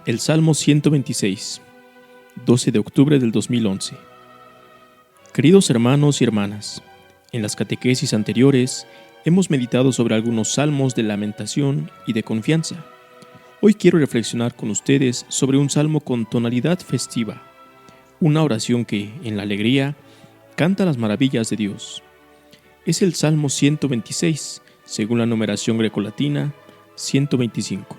El Salmo 126, 12 de octubre del 2011. Queridos hermanos y hermanas, en las catequesis anteriores hemos meditado sobre algunos salmos de lamentación y de confianza. Hoy quiero reflexionar con ustedes sobre un salmo con tonalidad festiva, una oración que, en la alegría, canta las maravillas de Dios. Es el Salmo 126, según la numeración grecolatina, 125.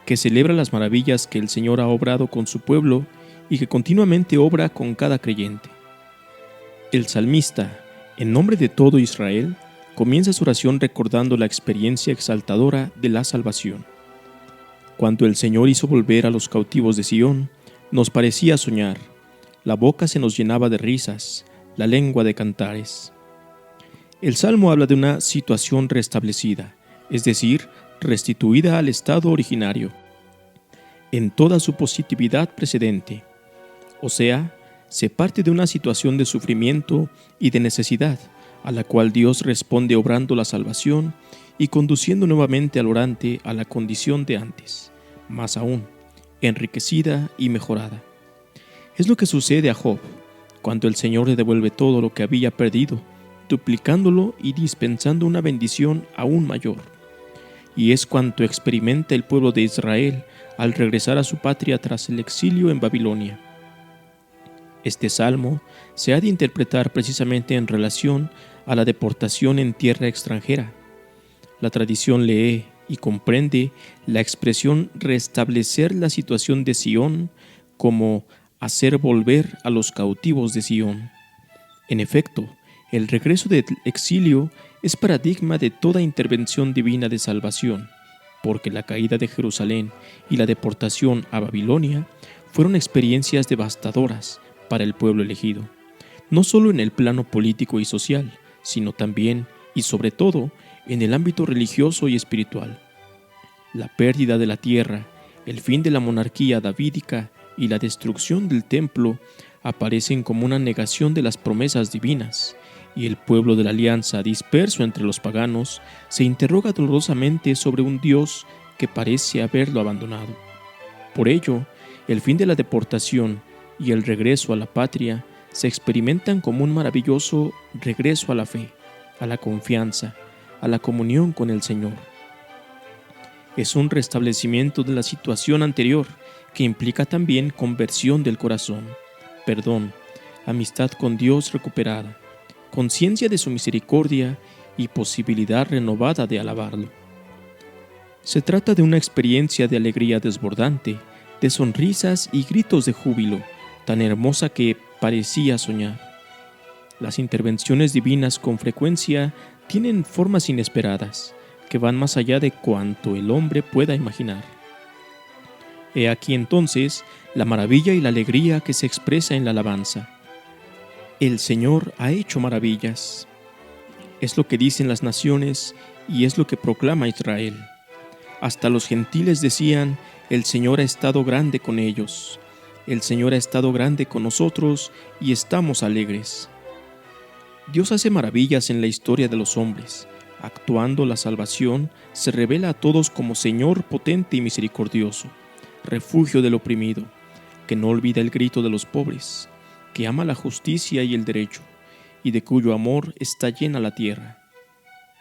Que celebra las maravillas que el Señor ha obrado con su pueblo y que continuamente obra con cada creyente. El salmista, en nombre de todo Israel, comienza su oración recordando la experiencia exaltadora de la salvación. Cuando el Señor hizo volver a los cautivos de Sión, nos parecía soñar, la boca se nos llenaba de risas, la lengua de cantares. El Salmo habla de una situación restablecida, es decir, restituida al estado originario, en toda su positividad precedente. O sea, se parte de una situación de sufrimiento y de necesidad, a la cual Dios responde obrando la salvación y conduciendo nuevamente al orante a la condición de antes, más aún, enriquecida y mejorada. Es lo que sucede a Job, cuando el Señor le devuelve todo lo que había perdido, duplicándolo y dispensando una bendición aún mayor. Y es cuanto experimenta el pueblo de Israel al regresar a su patria tras el exilio en Babilonia. Este salmo se ha de interpretar precisamente en relación a la deportación en tierra extranjera. La tradición lee y comprende la expresión restablecer la situación de Sión como hacer volver a los cautivos de Sión. En efecto, el regreso del exilio es paradigma de toda intervención divina de salvación, porque la caída de Jerusalén y la deportación a Babilonia fueron experiencias devastadoras para el pueblo elegido, no solo en el plano político y social, sino también y sobre todo en el ámbito religioso y espiritual. La pérdida de la tierra, el fin de la monarquía davídica y la destrucción del templo aparecen como una negación de las promesas divinas, y el pueblo de la alianza, disperso entre los paganos, se interroga dolorosamente sobre un Dios que parece haberlo abandonado. Por ello, el fin de la deportación y el regreso a la patria se experimentan como un maravilloso regreso a la fe, a la confianza, a la comunión con el Señor. Es un restablecimiento de la situación anterior que implica también conversión del corazón, perdón, amistad con Dios recuperada, conciencia de su misericordia y posibilidad renovada de alabarlo. Se trata de una experiencia de alegría desbordante, de sonrisas y gritos de júbilo, tan hermosa que parecía soñar. Las intervenciones divinas con frecuencia tienen formas inesperadas, que van más allá de cuanto el hombre pueda imaginar. He aquí entonces la maravilla y la alegría que se expresa en la alabanza. El Señor ha hecho maravillas. Es lo que dicen las naciones y es lo que proclama Israel. Hasta los gentiles decían, el Señor ha estado grande con ellos. El Señor ha estado grande con nosotros y estamos alegres. Dios hace maravillas en la historia de los hombres. Actuando la salvación, se revela a todos como Señor potente y misericordioso, refugio del oprimido, que no olvida el grito de los pobres, que ama la justicia y el derecho, y de cuyo amor está llena la tierra.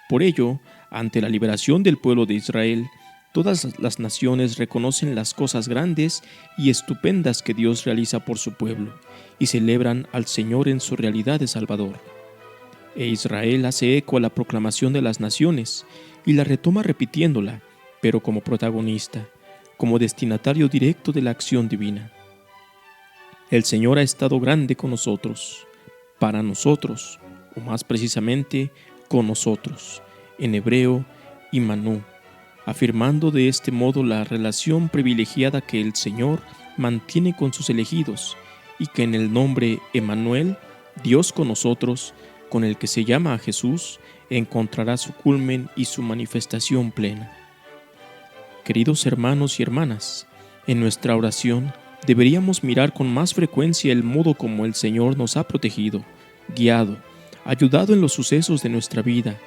Por ello, ante la liberación del pueblo de Israel, todas las naciones reconocen las cosas grandes y estupendas que Dios realiza por su pueblo, y celebran al Señor en su realidad de Salvador. E Israel hace eco a la proclamación de las naciones, y la retoma repitiéndola, pero como protagonista, como destinatario directo de la acción divina. El Señor ha estado grande con nosotros, para nosotros, o más precisamente, con nosotros, en hebreo, Immanú, afirmando de este modo la relación privilegiada que el Señor mantiene con sus elegidos y que en el nombre Emmanuel, Dios con nosotros, con el que se llama a Jesús, encontrará su culmen y su manifestación plena. Queridos hermanos y hermanas, en nuestra oración deberíamos mirar con más frecuencia el modo como el Señor nos ha protegido, guiado, ayudado en los sucesos de nuestra vida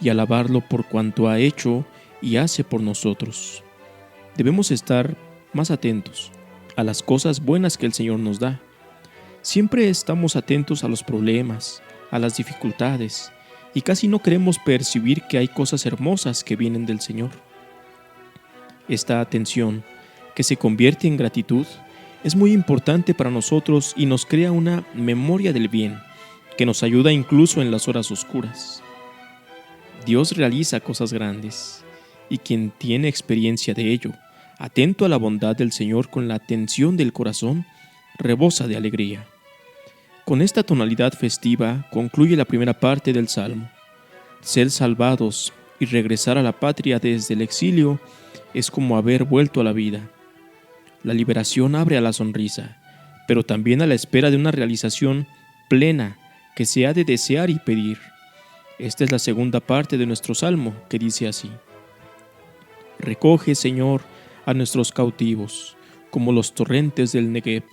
y alabarlo por cuanto ha hecho y hace por nosotros. Debemos estar más atentos a las cosas buenas que el Señor nos da. Siempre estamos atentos a los problemas, a las dificultades, y casi no queremos percibir que hay cosas hermosas que vienen del Señor. Esta atención, que se convierte en gratitud, es muy importante para nosotros y nos crea una memoria del bien, que nos ayuda incluso en las horas oscuras. Dios realiza cosas grandes, y quien tiene experiencia de ello, atento a la bondad del Señor con la atención del corazón, rebosa de alegría. Con esta tonalidad festiva concluye la primera parte del Salmo. Ser salvados y regresar a la patria desde el exilio es como haber vuelto a la vida. La liberación abre a la sonrisa, pero también a la espera de una realización plena que se ha de desear y pedir. Esta es la segunda parte de nuestro Salmo, que dice así: Recoge, Señor, a nuestros cautivos, como los torrentes del Negev.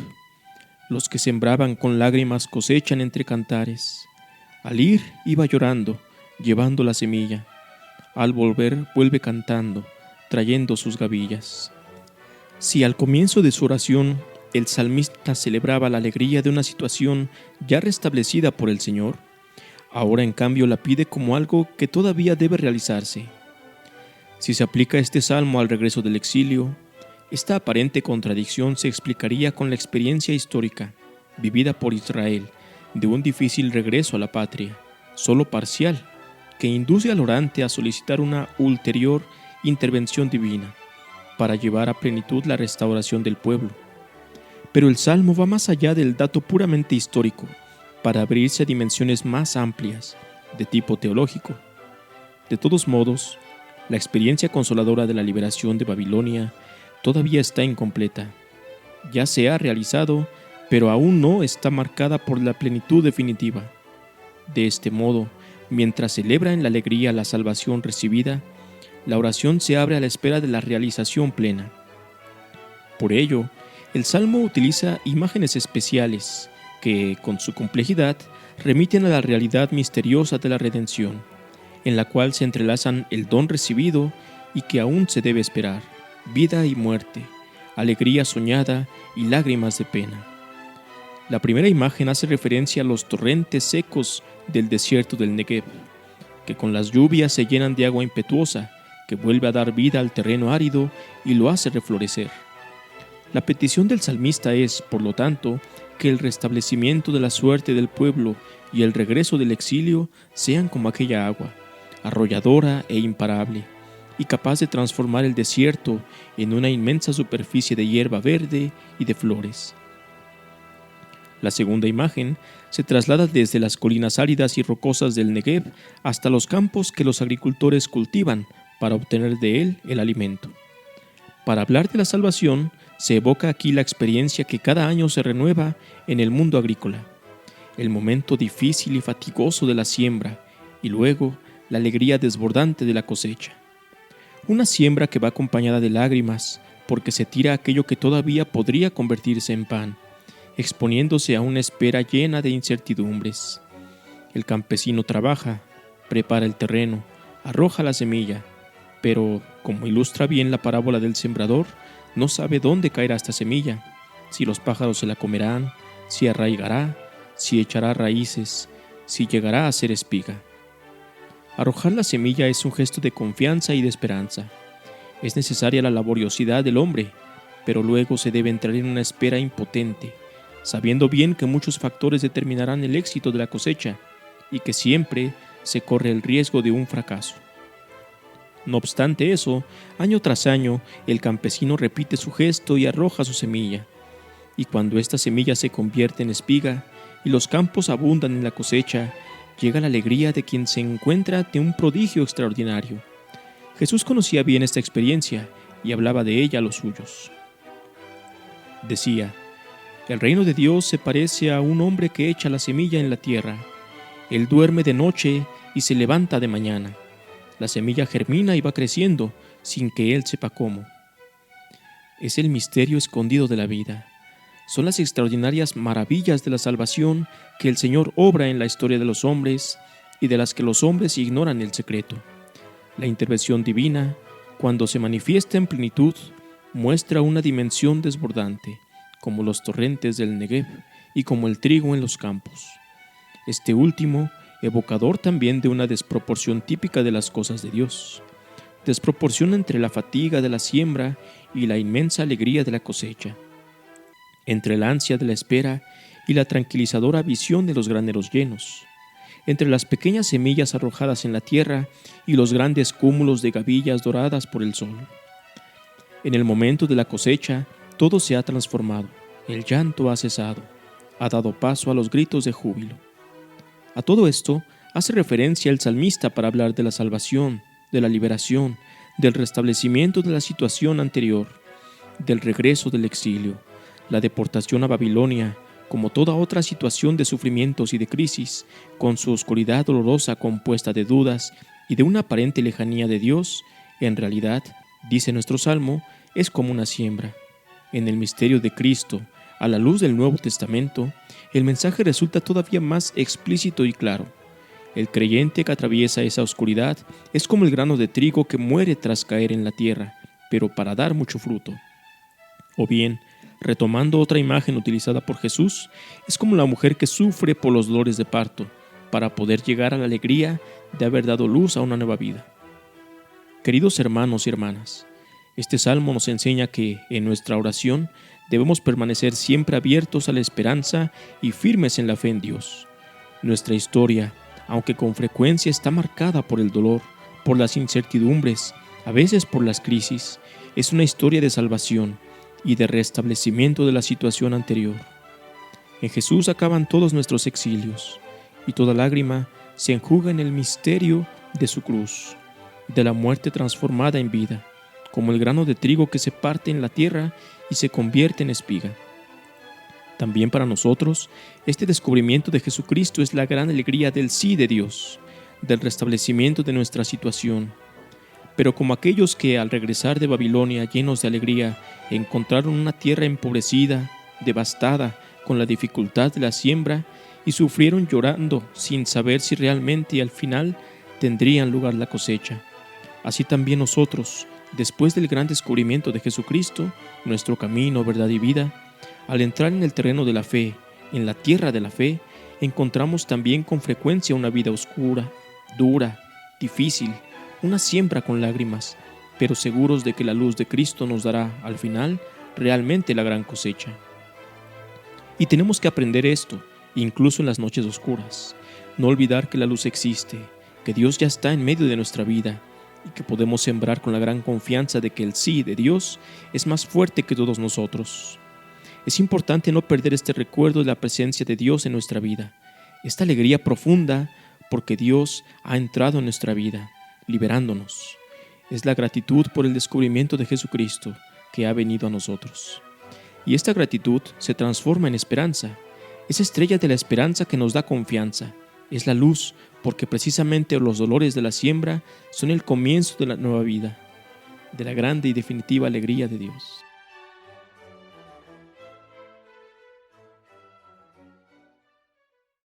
Los que sembraban con lágrimas cosechan entre cantares. Al ir iba llorando, llevando la semilla. Al volver vuelve cantando, trayendo sus gavillas. Si al comienzo de su oración el salmista celebraba la alegría de una situación ya restablecida por el Señor, ahora en cambio la pide como algo que todavía debe realizarse. Si se aplica este salmo al regreso del exilio, esta aparente contradicción se explicaría con la experiencia histórica vivida por Israel de un difícil regreso a la patria, solo parcial, que induce al orante a solicitar una ulterior intervención divina para llevar a plenitud la restauración del pueblo. Pero el Salmo va más allá del dato puramente histórico, para abrirse a dimensiones más amplias, de tipo teológico. De todos modos, la experiencia consoladora de la liberación de Babilonia todavía está incompleta. Ya se ha realizado, pero aún no está marcada por la plenitud definitiva. De este modo, mientras celebra en la alegría la salvación recibida, la oración se abre a la espera de la realización plena. Por ello, el Salmo utiliza imágenes especiales que, con su complejidad, remiten a la realidad misteriosa de la redención, en la cual se entrelazan el don recibido y que aún se debe esperar, vida y muerte, alegría soñada y lágrimas de pena. La primera imagen hace referencia a los torrentes secos del desierto del Negev, que con las lluvias se llenan de agua impetuosa, que vuelve a dar vida al terreno árido y lo hace reflorecer. La petición del salmista es, por lo tanto, que el restablecimiento de la suerte del pueblo y el regreso del exilio sean como aquella agua, arrolladora e imparable, y capaz de transformar el desierto en una inmensa superficie de hierba verde y de flores. La segunda imagen se traslada desde las colinas áridas y rocosas del Negev hasta los campos que los agricultores cultivan para obtener de él el alimento. Para hablar de la salvación, se evoca aquí la experiencia que cada año se renueva en el mundo agrícola, el momento difícil y fatigoso de la siembra, y luego la alegría desbordante de la cosecha. Una siembra que va acompañada de lágrimas, porque se tira aquello que todavía podría convertirse en pan, exponiéndose a una espera llena de incertidumbres. El campesino trabaja, prepara el terreno, arroja la semilla, pero, como ilustra bien la parábola del sembrador, no sabe dónde caerá esta semilla, si los pájaros se la comerán, si arraigará, si echará raíces, si llegará a ser espiga. Arrojar la semilla es un gesto de confianza y de esperanza. Es necesaria la laboriosidad del hombre, pero luego se debe entrar en una espera impotente, sabiendo bien que muchos factores determinarán el éxito de la cosecha y que siempre se corre el riesgo de un fracaso. No obstante eso, año tras año, el campesino repite su gesto y arroja su semilla. Y cuando esta semilla se convierte en espiga y los campos abundan en la cosecha, llega la alegría de quien se encuentra ante un prodigio extraordinario. Jesús conocía bien esta experiencia y hablaba de ella a los suyos. Decía: el reino de Dios se parece a un hombre que echa la semilla en la tierra. Él duerme de noche y se levanta de mañana. La semilla germina y va creciendo sin que él sepa cómo. Es el misterio escondido de la vida. Son las extraordinarias maravillas de la salvación que el Señor obra en la historia de los hombres y de las que los hombres ignoran el secreto. La intervención divina, cuando se manifiesta en plenitud, muestra una dimensión desbordante, como los torrentes del Negev y como el trigo en los campos. Este último, evocador también de una desproporción típica de las cosas de Dios. Desproporción entre la fatiga de la siembra y la inmensa alegría de la cosecha, entre la ansia de la espera y la tranquilizadora visión de los graneros llenos, entre las pequeñas semillas arrojadas en la tierra y los grandes cúmulos de gavillas doradas por el sol. En el momento de la cosecha, todo se ha transformado, el llanto ha cesado, ha dado paso a los gritos de júbilo. A todo esto hace referencia el salmista para hablar de la salvación, de la liberación, del restablecimiento de la situación anterior, del regreso del exilio, la deportación a Babilonia, como toda otra situación de sufrimientos y de crisis, con su oscuridad dolorosa compuesta de dudas y de una aparente lejanía de Dios, en realidad, dice nuestro Salmo, es como una siembra. En el misterio de Cristo, a la luz del Nuevo Testamento, el mensaje resulta todavía más explícito y claro. El creyente que atraviesa esa oscuridad es como el grano de trigo que muere tras caer en la tierra, pero para dar mucho fruto. O bien, retomando otra imagen utilizada por Jesús, es como la mujer que sufre por los dolores de parto, para poder llegar a la alegría de haber dado luz a una nueva vida. Queridos hermanos y hermanas, este salmo nos enseña que, en nuestra oración, debemos permanecer siempre abiertos a la esperanza y firmes en la fe en Dios. Nuestra historia, aunque con frecuencia está marcada por el dolor, por las incertidumbres, a veces por las crisis, es una historia de salvación y de restablecimiento de la situación anterior. En Jesús acaban todos nuestros exilios, y toda lágrima se enjuga en el misterio de su cruz, de la muerte transformada en vida, como el grano de trigo que se parte en la tierra y se convierte en espiga. También para nosotros, este descubrimiento de Jesucristo es la gran alegría del sí de Dios, del restablecimiento de nuestra situación. Pero como aquellos que al regresar de Babilonia llenos de alegría encontraron una tierra empobrecida, devastada, con la dificultad de la siembra, y sufrieron llorando sin saber si realmente al final tendrían lugar la cosecha. Así también nosotros, después del gran descubrimiento de Jesucristo, nuestro camino, verdad y vida, al entrar en el terreno de la fe, en la tierra de la fe, encontramos también con frecuencia una vida oscura, dura, difícil, una siembra con lágrimas, pero seguros de que la luz de Cristo nos dará, al final, realmente la gran cosecha. Y tenemos que aprender esto, incluso en las noches oscuras. No olvidar que la luz existe, que Dios ya está en medio de nuestra vida y que podemos sembrar con la gran confianza de que el sí de Dios es más fuerte que todos nosotros. Es importante no perder este recuerdo de la presencia de Dios en nuestra vida, esta alegría profunda porque Dios ha entrado en nuestra vida, liberándonos. Es la gratitud por el descubrimiento de Jesucristo que ha venido a nosotros. Y esta gratitud se transforma en esperanza, esa estrella de la esperanza que nos da confianza. Es la luz, porque precisamente los dolores de la siembra son el comienzo de la nueva vida, de la grande y definitiva alegría de Dios.